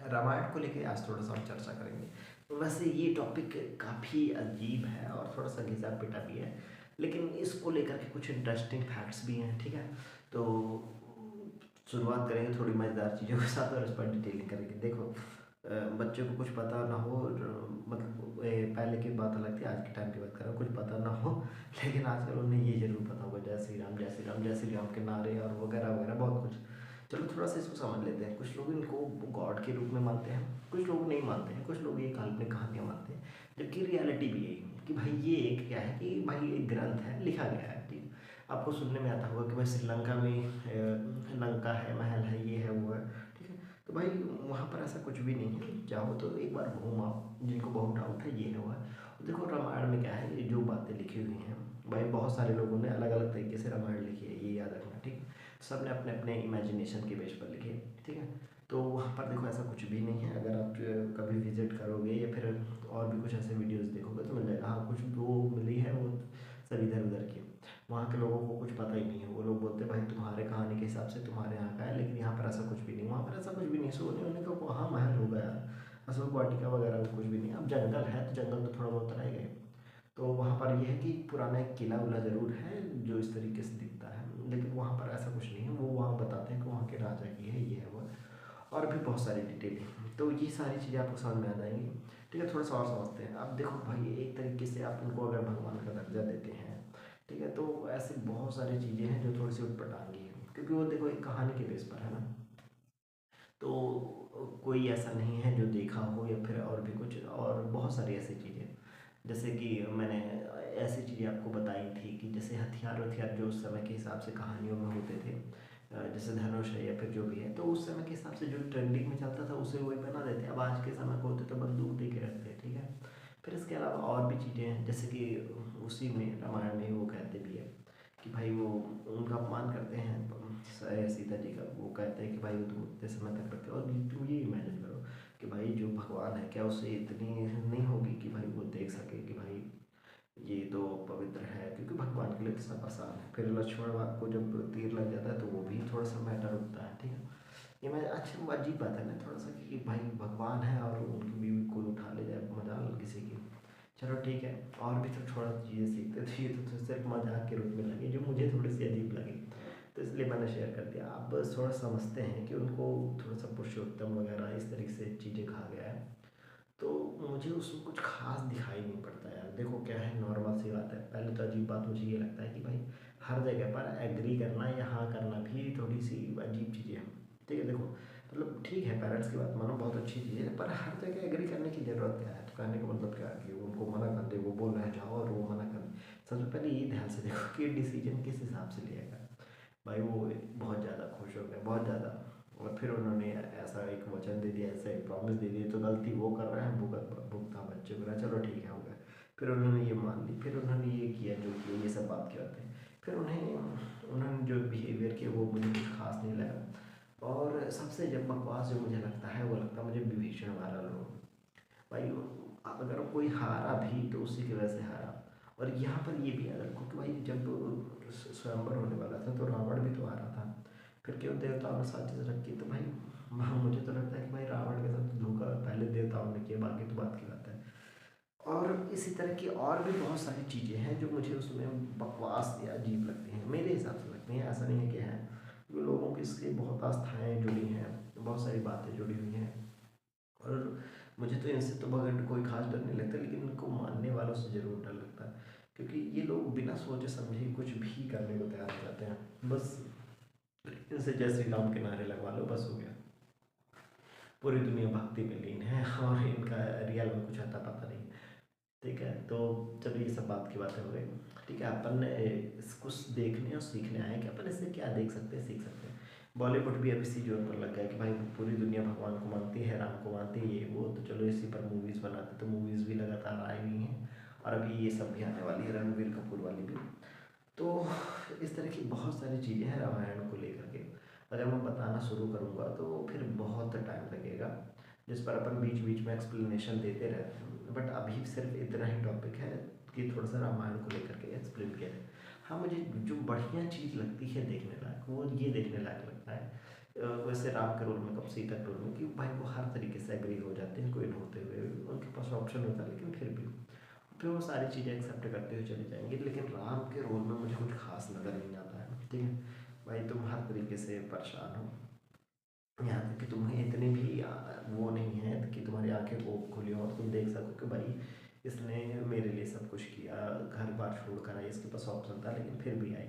रामायण को लेके आज थोड़ा सा हम चर्चा करेंगे। तो वैसे ये टॉपिक काफ़ी अजीब है और थोड़ा सा घिसा पिटा भी है, लेकिन इसको लेकर के कुछ इंटरेस्टिंग फैक्ट्स भी हैं। ठीक है, तो शुरुआत करेंगे थोड़ी मज़ेदार चीज़ों के साथ और इस पर डिटेलिंग करेंगे। देखो, बच्चों को कुछ पता ना हो, मतलब पहले की बात अलग थी, आज के टाइम की बात कर रहा हूँ, कुछ पता ना हो लेकिन आजकल उन्हें ये ज़रूर पता होगा, जय श्री राम जय श्री राम जय श्री राम के नारे और वगैरह वगैरह बहुत कुछ। चलो थोड़ा सा इसको समझ लेते हैं। कुछ लोग इनको गॉड के रूप में मानते हैं, कुछ लोग नहीं मानते हैं, कुछ लोग ये काल्पनिक कहानियाँ मानते हैं, जबकि रियलिटी भी यही है कि भाई ये एक क्या है कि भाई एक ग्रंथ है, लिखा गया है। ठीक है, आपको सुनने में आता होगा कि भाई श्रीलंका में लंका है, महल है, ये है, वो है। ठीक है, तो भाई वहाँ पर ऐसा कुछ भी नहीं है। चाहो तो एक बार घूम आओ, जिनको बहुत डाउट है ये है वो है। देखो रामायण में क्या है, ये जो बातें लिखी हुई हैं भाई, बहुत सारे लोगों ने अलग अलग तरीके से रामायण लिखी है, ये याद रखना। ठीक है, सब ने अपने अपने इमेजिनेशन के बेस पर लिखे। ठीक है, तो वहाँ पर देखो ऐसा कुछ भी नहीं है। अगर आप कभी विजिट करोगे या फिर और भी कुछ ऐसे वीडियोस देखोगे तो मिल जाएगा। हाँ, कुछ वो मिली है वो सब इधर उधर की। वहाँ के लोगों को कुछ पता ही नहीं है, वो लोग बोलते हैं भाई तुम्हारे कहानी के हिसाब से तुम्हारे यहाँ का है, लेकिन यहाँ पर ऐसा कुछ भी नहीं, वहाँ पर ऐसा कुछ भी नहीं। सोने होने का वहाँ महल होगा यार, अशोक वाटिका वगैरह वो कुछ भी नहीं। अब जंगल है तो जंगल तो थोड़ा बहुत रहेगा ही। तो वहाँ पर यह है कि पुराना एक किला उला ज़रूर है जो इस तरीके से दिखता है, लेकिन वहाँ पर ऐसा कुछ नहीं है। वो वहाँ बताते हैं कि वहाँ के राजा की है, ये है वो, और भी बहुत सारी डिटेल है। तो ये सारी चीज़ें आपको समझ में आ जाएंगी। ठीक है, थोड़ा सा और समझते हैं। अब देखो भाई, एक तरीके से आप उनको अगर भगवान का दर्जा देते हैं, ठीक है, तो ऐसे बहुत सारी चीज़ें हैं जो थोड़ी सी उटपटांगी हैं, क्योंकि वो देखो एक कहानी के बेस पर है ना। तो कोई ऐसा नहीं है जो देखा हो या फिर और भी कुछ, और बहुत सारी ऐसी चीज़ें, जैसे कि मैंने ऐसी चीज़ें आपको बताई थी कि जैसे हथियार वथियार जो उस समय के हिसाब से कहानियों में होते थे, जैसे धनुष है या फिर जो भी है, तो उस समय के हिसाब से जो ट्रेंडिंग में चलता था उसे वही बना देते। अब आज के समय को होते तो बंदूक दे के रखते हैं। ठीक है, फिर इसके अलावा और भी चीज़ें हैं, जैसे कि उसी में रामायण में वो कहते भी है कि भाई वो उनका अपमान करते हैं सीता जी का। वो कहते हैं कि भाई वो तुम इतने समय तक रखे, और तुम ये इमेजिन करो कि भाई जो भगवान है, क्या उसे इतनी नहीं होगी कि भाई वो देख सके कि भाई ये तो पवित्र है, क्योंकि भगवान के लिए तो सब आसान है। फिर लक्ष्मण को जब तीर लग जाता है तो वो भी थोड़ा सा मैटर उठता है। ठीक है, ये मैं अच्छा वो अजीब बात है ना थोड़ा सा कि भाई भगवान है और उनकी बीवी कोई उठा ले जाए, मजाल किसी की। चलो ठीक है, और भी तो थोड़ा चीज़ें सीखते, तो ये तो सिर्फ मजाक के रूप में लगी जो मुझे थोड़ी सी अजीब लगी, तो इसलिए मैंने शेयर कर दिया। आप बस थोड़ा समझते हैं कि उनको थोड़ा सा पुरुषोत्तम वगैरह इस तरीके से चीज़ें कहा गया है, तो मुझे उसमें कुछ खास दिखाई नहीं पड़ता यार। देखो क्या है, नॉर्मल सी बात है। पहले तो अजीब बात मुझे ये लगता है कि भाई हर जगह पर एग्री करना या हाँ करना भी थोड़ी सी अजीब चीज़ें हैं। ठीक है, देखो मतलब ठीक है, पेरेंट्स की बात मानो, बहुत अच्छी चीज़ है, पर हर जगह एग्री करने की ज़रूरत क्या है? तो कहने का मतलब क्या है कि उनको मना कर दे, वो बोल रहे हैं जाओ और वो मना कर दे। सबसे पहले ये ध्यान से देखो कि डिसीजन किस हिसाब से लिया गया। भाई वो बहुत ज़्यादा खुश हो गए, बहुत ज़्यादा, और फिर उन्होंने ऐसा एक वचन दे दिया, ऐसा एक प्रॉमिस दे दी, तो गलती वो कर रहे हैं, भुगता बच्चे को, चलो ठीक है हो गया। फिर उन्होंने ये मान ली, फिर उन्होंने ये किया जो किया, ये सब बात क्या होते हैं। फिर उन्होंने जो बिहेवियर किया वो मुझे कुछ खास नहीं लगा। और सबसे जब बकवास जो मुझे लगता है वो लगता है मुझे विभीषण वाला लोग। भाई अगर कोई हारा भी तो उसी की वजह से हारा। और यहाँ पर ये भी याद रखो कि भाई जब स्वयंवर होने वाला था तो रावण भी तो हारा था, फिर क्यों देवताओं ने साजिश रखी? तो भाई मुझे तो लगता है कि भाई रावण के साथ धोखा पहले देवताओं ने किया, बाकी तो बात की बात है। और इसी तरह की और भी बहुत सारी चीज़ें हैं जो मुझे उसमें बकवास या अजीब लगती हैं, मेरे हिसाब से लगती हैं, ऐसा नहीं है कि हैं, क्योंकि लोगों की इससे बहुत आस्थाएँ जुड़ी हैं, बहुत सारी बातें जुड़ी हुई हैं। और मुझे तो इनसे तो बगैर कोई खास डर नहीं लगता, लेकिन इनको मानने वालों से ज़रूर डर लगता है, क्योंकि ये लोग बिना सोचे समझे कुछ भी करने को तैयार हो जाते हैं। बस इनसे जय श्री राम के नारे लगवा लो, बस हो गया। पूरी दुनिया भक्ति में लीन है और इनका रियल में कुछ आता पता नहीं। ठीक है, तो चलो ये सब बात की बातें हो गई। ठीक है, अपन कुछ देखने और सीखने आए कि अपन इससे क्या देख सकते हैं, सीख सकते हैं। बॉलीवुड भी अब इसी जोर पर लग गया कि भाई पूरी दुनिया भगवान को मानती है, राम को मानती है, ये वो, तो चलो इसी पर मूवीज़ बनाते, तो मूवीज़ भी लगातार आई हुई हैं और अभी ये सब भी आने वाली है, रणबीर कपूर वाली भी। तो इस तरह की बहुत सारी चीज़ें हैं रामायण को लेकर के। अगर मैं बताना शुरू करूँगा तो फिर बहुत टाइम लगेगा, जिस पर अपन बीच बीच में एक्सप्लेनेशन देते रहते हैं, बट अभी सिर्फ इतना ही टॉपिक है कि थोड़ा सा रामायण को लेकर के एक्सप्लेन किया है। हाँ, मुझे जो बढ़िया चीज़ लगती है देखने लायक, वो ये देखने लायक लगता है वैसे राम के रोल में कब सीता के रोल में कि भाई वो हर तरीके से एग्री हो जाते हैं, कोई होते हुए उनके पास ऑप्शन होता है, लेकिन फिर वो सारी चीज़ें एक्सेप्ट करते हुए चले जाएंगे। लेकिन राम के रोल में मुझे कुछ खास नज़र नहीं आता है, ठीक है। भाई तुम हर तरीके से परेशान हो, यहाँ तक कि तुम्हें इतनी भी वो नहीं है कि तुम्हारी आंखें को खुली हो और तुम देख सको कि भाई इसने मेरे लिए सब कुछ किया, घर बार छोड़ कर आई, इसके पास ऑप्शन था लेकिन फिर भी आई,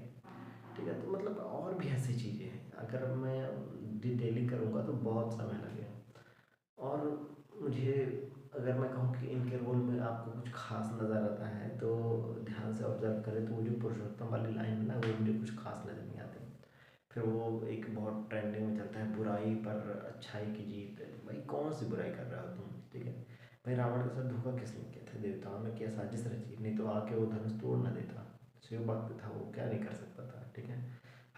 ठीक है। तो मतलब और भी ऐसी चीज़ें हैं, अगर मैं डिटेलिंग करूँगा तो बहुत समय लगेगा। और मुझे अगर मैं कहूँ कि इनके रोल में आपको कुछ खास नज़र आता है तो ध्यान से ऑब्जर्व करें तो वो जो पुरुषोत्तम वाली लाइन है ना, वो मुझे कुछ खास नज़र नहीं आती। फिर वो एक बहुत ट्रेंडिंग में चलता है, बुराई पर अच्छाई की जीत। भाई कौन सी बुराई कर रहे हो तुम, ठीक है। भाई रावण के साथ धोखा किसने किया था? देवताओं ने किया, साजिश रची, नहीं तो आके वो धनुष तोड़ ना देता। शिव भक्त था, वो क्या नहीं कर सकता था, ठीक है।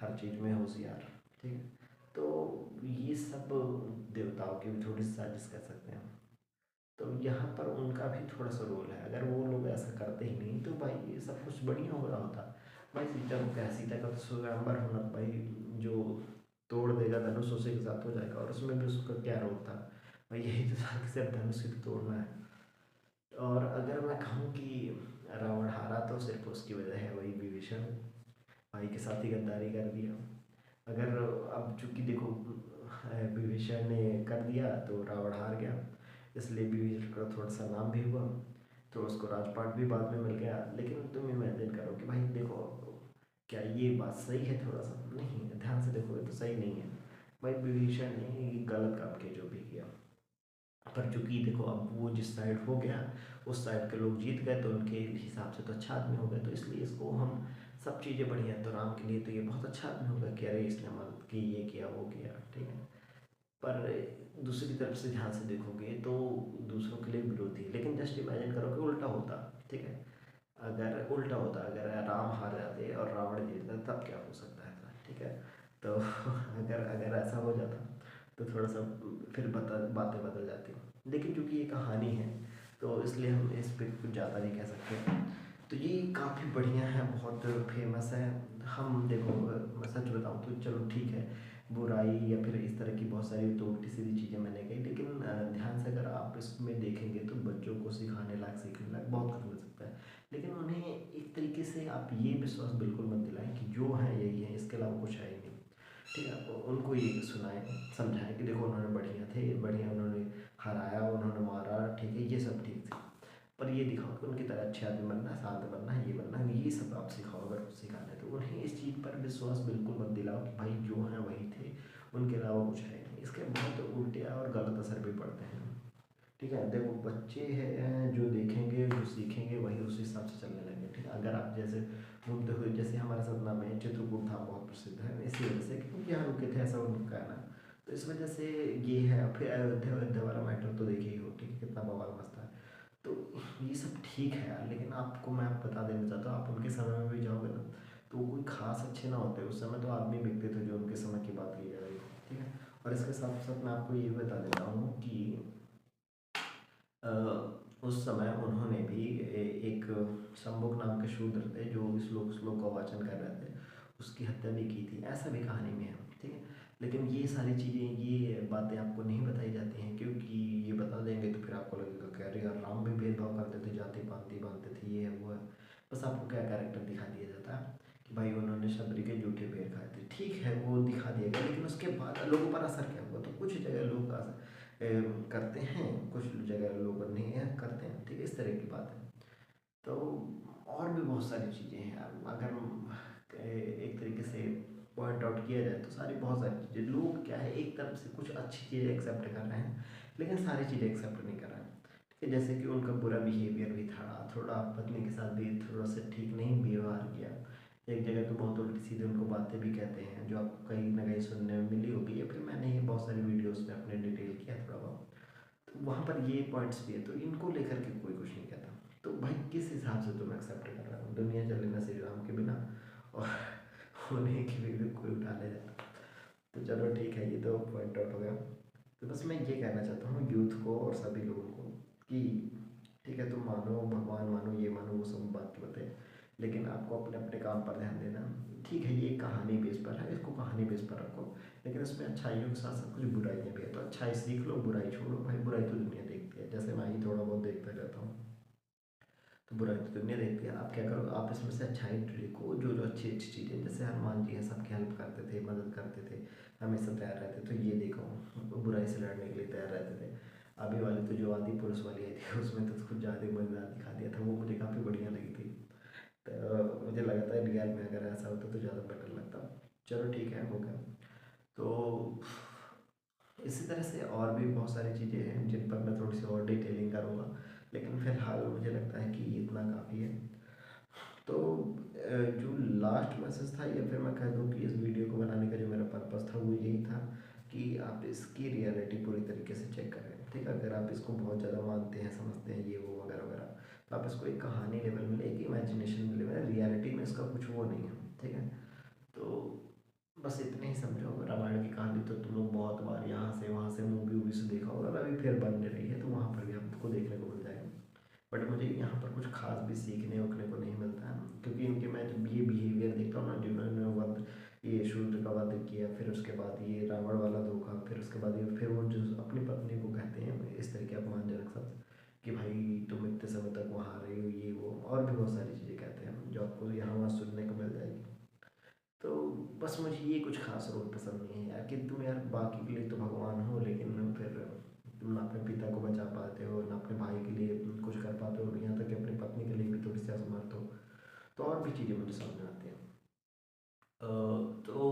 हर चीज़ में होशियार, ठीक है। तो ये सब देवताओं की भी थोड़ी सी साजिश कह सकते हैं। तो यहाँ पर उनका भी थोड़ा सा रोल है, अगर वो लोग ऐसा करते ही नहीं तो भाई ये सब कुछ बढ़िया हो रहा होता। भाई सीता को क्या, सीता का तो स्वयंवर होना, भाई जो तोड़ देगा धनुष उसी के साथ हो जाएगा, और उसमें भी उसका क्या रोल था? भाई यही तो था कि सिर्फ धनुष ही तो तोड़ना है। और अगर मैं कहूँ कि रावण हारा तो सिर्फ उसकी वजह है, वही विभीषण भाई के साथ ही गद्दारी कर दिया। अगर अब चूंकि देखो विभीषण ने कर दिया तो रावण हार गया, इसलिए विभीषण का थोड़ा सा नाम भी हुआ, तो उसको राजपाट भी बाद में मिल गया। लेकिन तुम इमेजिन करो कि भाई देखो, क्या ये बात सही है? थोड़ा सा नहीं, ध्यान से देखो, ये तो सही नहीं है। भाई विभीषण ने ये गलत काम किया जो भी किया, पर चूंकि देखो अब वो जिस साइड हो गया उस साइड के लोग जीत गए, तो उनके हिसाब से तो अच्छा आदमी हो गया, तो इसलिए इसको हम सब चीज़ें बढ़िया। तो राम के लिए तो ये बहुत अच्छा आदमी होगा कि अरे इसने मदद की, ये किया, वो किया, ठीक है। पर दूसरी तरफ से ध्यान से देखोगे तो दूसरों के लिए विरोधी है। लेकिन जस्ट इमेजिन करो कि उल्टा होता, ठीक है। अगर उल्टा होता, अगर राम हार जाते और रावण जीतता, तब क्या हो सकता है, ठीक है। तो अगर अगर ऐसा हो जाता तो थोड़ा सा फिर बातें बदल जाती। लेकिन चूंकि ये कहानी है तो इसलिए हम इस पर कुछ ज़्यादा नहीं कह सकते। तो ये काफ़ी बढ़िया है, बहुत फेमस है। हम देखो, मैं सच बताऊँ तो चलो ठीक है, बुराई या फिर इस तरह की बहुत सारी तो उल्टी सीधी चीज़ें मैंने कही, लेकिन ध्यान से अगर आप इसमें देखेंगे तो बच्चों को सिखाने लायक, सीखने लायक बहुत कुछ मिल सकता है। लेकिन उन्हें एक तरीके से आप ये विश्वास बिल्कुल मत दिलाएं कि जो है यही है, इसके अलावा कुछ है ही नहीं, ठीक है। उनको ये सुनाएं, समझाएं कि देखो उन्होंने बढ़िया थे, बढ़िया उन्होंने हराया, उन्होंने मारा, ठीक है, ये सब ठीक थे। पर ये दिखाओ कि उनकी तरह अच्छे आदमी बनना है, शांत बनना है, ये बनना है, ये सब आप सिखाओ। अगर कुछ सिखाना है तो उन्हें इस चीज़ पर विश्वास बिल्कुल मत दिलाओ कि भाई जो है वही थे, उनके अलावा कुछ है नहीं। इसके बहुत उल्टे और गलत असर भी पड़ते हैं, ठीक है। देखो बच्चे हैं जो देखेंगे, जो सीखेंगे, वही उस हिसाब से चलने लगेंगे, ठीक है। अगर आप जैसे घूमते हुए, जैसे हमारे सतना में चित्रकूट धाम बहुत प्रसिद्ध है इसी वजह से, क्योंकि यहाँ रुके थे, ऐसा उनका कहना है। तो इस वजह से ये है। फिर अयोध्या, अयोध्या वाला मैटर तो देखिए ही हो, ठीक है, कितना बवाल मचता है। तो ये सब ठीक है यार, लेकिन आपको मैं बता देना चाहता हूँ, आप उनके समय में भी जाओगे ना तो कोई खास अच्छे ना होते। उस समय तो आदमी बिकते थे जो उनके समय की बात की जा रही है, ठीक है। और इसके साथ साथ मैं आपको ये भी बता देता हूँ कि अ, उस समय उन्होंने भी एक शंभुक नाम के शूद्र थे जो श्लोक का वाचन कर रहे थे, उसकी हत्या भी की थी, ऐसा भी कहानी में है, ठीक है। लेकिन ये सारी चीज़ें, ये बातें आपको नहीं बताई जाती हैं, क्योंकि ये बता देंगे तो फिर आपको लगेगा कि अरे यार राम भी भेदभाव करते थे, जाति पाति बांधते थे, ये है वो है। बस आपको क्या कैरेक्टर दिखा दिया जाता है कि भाई उन्होंने शबरी के जूठे पैर खाए थे, ठीक है, वो दिखा दिया गया। लेकिन उसके बाद लोगों पर असर क्या हुआ? तो कुछ जगह लोग करते हैं, कुछ जगह लोग नहीं है करते हैं, ठीक है, इस तरह की बात है। तो और भी बहुत सारी चीज़ें हैं यार, अगर एक तरीके से पॉइंट आउट किया जाए तो सारी बहुत सारी चीज़ें, लोग क्या है, एक तरफ से कुछ अच्छी चीज़ें एक्सेप्ट कर रहे हैं लेकिन सारी चीज़ें एक्सेप्ट नहीं कर रहे हैं, ठीक है। जैसे कि उनका बुरा बिहेवियर भी था, थोड़ा पत्नी के साथ भी थोड़ा सा ठीक नहीं व्यवहार किया। एक जगह तो बहुत उल्टी सीधे उनको बातें भी कहते हैं, जो आपको कहीं ना कहीं सुनने में मिली होगी, या फिर मैंने ये बहुत सारी वीडियोस में अपने डिटेल किया थोड़ा बहुत, तो वहाँ पर ये पॉइंट्स भी है। तो इनको लेकर के कोई कुछ नहीं कहता। तो भाई किस हिसाब से तुम एक्सेप्ट कर रहे हो? दुनिया चले ना श्री राम के बिना, और उन्हीं की वीडियो कोई उठा ले जाता। तो चलो ठीक है, ये तो पॉइंट आउट हो गया। तो बस मैं ये कहना चाहता हूँ यूथ को और सभी लोगों को कि ठीक है, तुम मानो भगवान, मानो ये मानो वो, सब बात की बातें, लेकिन आपको अपने अपने काम पर ध्यान देना, ठीक है ये कहानी बेस पर है, इसको कहानी बेस पर रखो, लेकिन इसमें अच्छाइयों के साथ साथ कुछ बुराइयाँ भी है, तो अच्छाई सीख लो, बुराई छोड़ो भाई। बुराई तो दुनिया देखती है, जैसे मैं ही थोड़ा बहुत देखता रहता हूँ, तो बुराई तो दुनिया देखती है। आप क्या करो, आप इसमें से अच्छाई देखो, जो जो अच्छी अच्छी चीज़ें, जैसे हनुमान जी है, सबकी हेल्प करते थे, मदद करते थे, हमेशा तैयार रहते, तो ये देखो बुराई से लड़ने के लिए तैयार रहते थे। अभी वाली तो जो आदि पुरुष वाली आई थी उसमें तो कुछ ज़्यादा ही मजेदार दिखा दिया था, वो मुझे काफ़ी बढ़िया लगी थी। तो मुझे लगता है रियल में अगर ऐसा होता तो ज़्यादा बेटर लगता। चलो ठीक है, हो गया। तो इसी तरह से और भी बहुत सारी चीज़ें हैं जिन पर मैं थोड़ी सी और डिटेलिंग करूँगा, लेकिन फ़िलहाल मुझे लगता है कि इतना काफ़ी है। तो जो लास्ट मैसेज था, या फिर मैं कह दूँ कि इस वीडियो को बनाने का जो मेरा पर्पज़ था वो यही था कि आप इसकी रियलिटी पूरी तरीके से चेक करें, ठीक है। अगर आप इसको बहुत ज़्यादा मानते हैं, समझते हैं, ये वो वगैरह वगैरह, तो आप इसको एक कहानी लेवल में, एक इमेजिनेशन लेवल, रियलिटी में इसका कुछ वो नहीं है, ठीक है। तो बस इतने ही समझो। रामायण की कहानी तो तुम लोग बहुत बार यहाँ से वहाँ से मूवी वूवी से देखा होगा, अभी फिर बन रही है तो वहाँ पर भी आपको देखने को मिल जाएगा। बट मुझे यहाँ पर कुछ खास भी सीखने उखने को नहीं मिलता है, क्योंकि इनके मैं जब ये बिहेवियर देखता हूँ ना, जिन्होंने वध, ये शूद्र का वध किया, फिर उसके बाद ये रावण वाला धोखा, फिर उसके बाद ये, फिर वो जो अपनी पत्नी को कहते हैं इस तरह के अपमानजनक शब्द कि भाई तुम इतने समय तक वहाँ रहे हो, ये वो और भी बहुत सारी चीज़ें कहते हैं जो आपको यहाँ वहाँ सुनने को मिल जाएगी। तो बस मुझे ये कुछ खास रोल पसंद नहीं है यार, कि तुम यार बाकी के लिए तो भगवान हो, लेकिन फिर तुम ना अपने पिता को बचा पाते हो, ना अपने भाई के लिए कुछ कर पाते हो, यहाँ तक कि अपनी पत्नी के लिए भी थोड़ी सी असमर्थ हो। तो और भी चीज़ें मुझे समझ में आती हैं। तो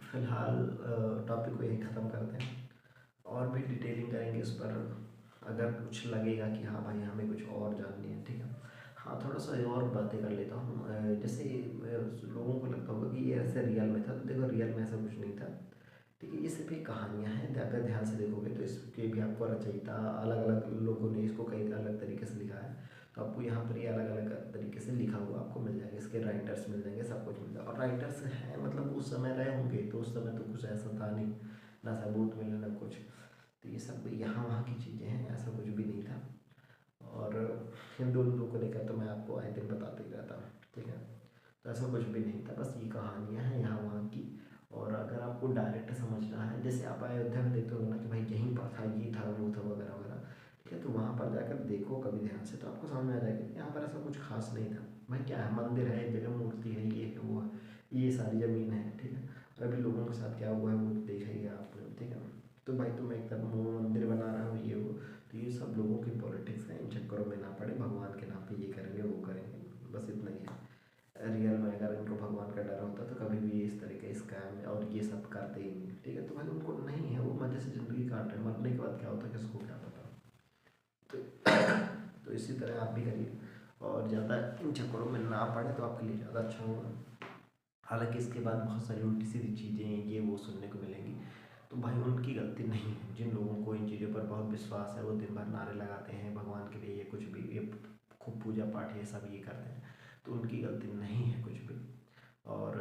फिलहाल टॉपिक को यही ख़त्म करते हैं, और भी डिटेलिंग करेंगे इस पर, अगर कुछ लगेगा कि हाँ भाई हमें कुछ और जाननी है, ठीक है। हाँ, थोड़ा सा और बातें कर लेता हूँ। जैसे लोगों को लगता होगा कि ये ऐसे रियल में था, तो देखो रियल में ऐसा कुछ नहीं था, ठीक है। ये सिर्फ एक कहानियाँ हैं, अगर ध्यान से देखोगे तो इसके भी आपको रचयिता अलग अलग लोगों ने इसको कई अलग तरीके से लिखा है, तो आपको यहाँ पर ये अलग अलग तरीके से लिखा हुआ आपको मिल जाएगा, इसके राइटर्स मिल जाएंगे, सब कुछ मिल जाएगा। और राइटर्स हैं मतलब उस समय रहे होंगे, तो उस समय तो कुछ ऐसा था नहीं, ना सबूत मिले ना कुछ, तो ये सब यहाँ वहाँ की चीज़ें हैं, ऐसा कुछ भी नहीं था। और हिंदू हिंदू को लेकर तो मैं आपको आए दिन बताते ही रहता हूँ, ठीक है। तो ऐसा कुछ भी नहीं था, बस ये कहानियाँ हैं यहाँ वहाँ की। और अगर आपको डायरेक्ट समझना है, जैसे आप अयोध्या में देखते हो ना कि भाई यहीं पर था, ये था, वो था, वगैरह वगैरह, ठीक है। तो वहाँ पर जाकर देखो कभी ध्यान से, तो आपको समझ में आ जाएगा कि यहाँ पर ऐसा कुछ खास नहीं था। भाई क्या है, मंदिर है, एक जगह मूर्ति है, ये है, वो है, ये सारी ज़मीन है, ठीक है। और अभी लोगों के साथ क्या हुआ है वो तो देखा ही है आपने, ठीक है। तो भाई तुम एक तरफ मंदिर बना रहे हो, ये वो, तो ये सब लोगों की पॉलिटिक्स है, इन चक्करों में ना पड़े, भगवान के नाम पे ये करेंगे वो करेंगे, बस इतना ही है। रियल में अगर उनको भगवान का डर होता तो कभी भी इस तरह के स्कैम और ये सब करते ही नहीं, ठीक है। तो भाई उनको नहीं है, वो मज़े से ज़िंदगी काट रहे हैं, मरने के बाद क्या होता है किसको क्या पता। तो तो इसी तरह आप भी करिए, और ज़्यादा इन चक्करों में ना पड़े तो आपके लिए ज़्यादा अच्छा होगा। हालांकि इसके बाद बहुत सारी उल्टी सीधी चीज़ें ये वो सुनने को मिलेंगी, तो भाई उनकी गलती नहीं है। जिन लोगों को इन चीज़ों पर बहुत विश्वास है, वो दिन भर नारे लगाते हैं भगवान के लिए, ये कुछ भी, ये खूब पूजा पाठ ये सब ये करते हैं, तो उनकी गलती नहीं है कुछ भी। और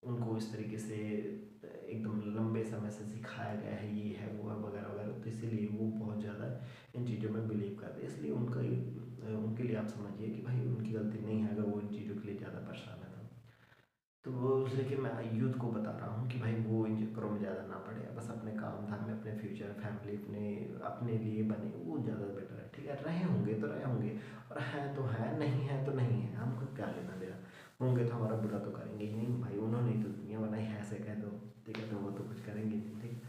उनको इस तरीके से एकदम लंबे समय से सिखाया गया है, ये है वो है वगैरह वगैरह, तो इसीलिए वो बहुत ज़्यादा इन चीज़ों में बिलीव करते हैं। इसलिए उनके लिए आप समझिए कि भाई उनकी गलती नहीं है अगर वो इन चीज़ों के लिए ज़्यादा परेशान है। तो वो लेकिन मैं यूथ को बता रहा हूँ कि भाई वो इन चक्करों में ज़्यादा ना पड़े, बस अपने काम धाम में, अपने फ्यूचर, फैमिली, अपने अपने लिए बने, वो ज़्यादा बेटर है, ठीक है। रहे होंगे तो रहे होंगे, और हैं तो हैं, नहीं है तो नहीं है, हमको क्या लेना देना। होंगे तो हमारा बुरा तो करेंगे ही नहीं भाई, उन्होंने ही तो दुनिया बनाई है, ऐसे कह दो, ठीक है। तो वो तो कुछ करेंगे नहीं, ठीक है।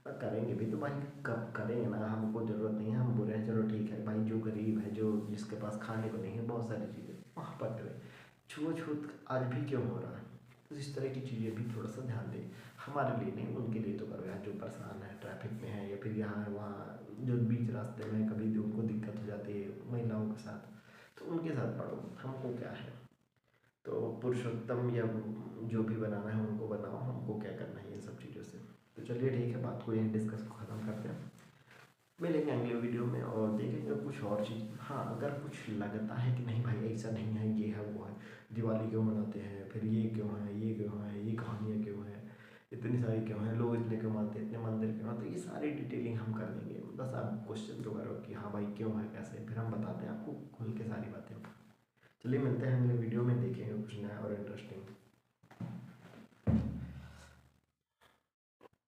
और करेंगे भी तो भाई कब करेंगे ना, हमको ज़रूरत नहीं है, हम बुरे हैं, चलो ठीक है भाई, जो गरीब है, जो जिसके पास खाने को नहीं है, बहुत सारी चीज़ें वहाँ पर करें। छुआछूत आज भी क्यों हो रहा है, तो इस तरह की चीज़ें भी थोड़ा सा ध्यान दें। हमारे लिए नहीं, उनके लिए तो करो यार, जो परेशान है, ट्रैफिक में है, या फिर यहाँ वहाँ जो बीच रास्ते में कभी भी उनको दिक्कत हो जाती है महिलाओं के साथ, तो उनके साथ पढ़ो, हमको क्या है। तो पुरुषोत्तम या जो भी बनाना है उनको बनाओ, हमको क्या करना है इन सब चीज़ों से। तो चलिए ठीक है, बात को यहीं डिस्कस को ख़त्म करते हैं, मिलेंगे अगले वीडियो में और देखेंगे कुछ और चीज़। हाँ, अगर कुछ लगता है कि नहीं भाई ऐसा नहीं है, ये है वो है, दिवाली क्यों मनाते हैं, फिर ये क्यों है, ये क्यों है, ये कहानियाँ क्यों हैं, इतनी सारी क्यों हैं, लोग इतने क्यों मानते हैं, इतने मंदिर क्यों हैं, तो ये सारी डिटेलिंग हम कर देंगे। बस आप क्वेश्चन तो करो कि हाँ भाई क्यों है, कैसे, फिर हम बताते हैं आपको खुल के सारी बातें। चलिए मिलते हैं अगले वीडियो में, देखेंगे कुछ नया और इंटरेस्टिंग।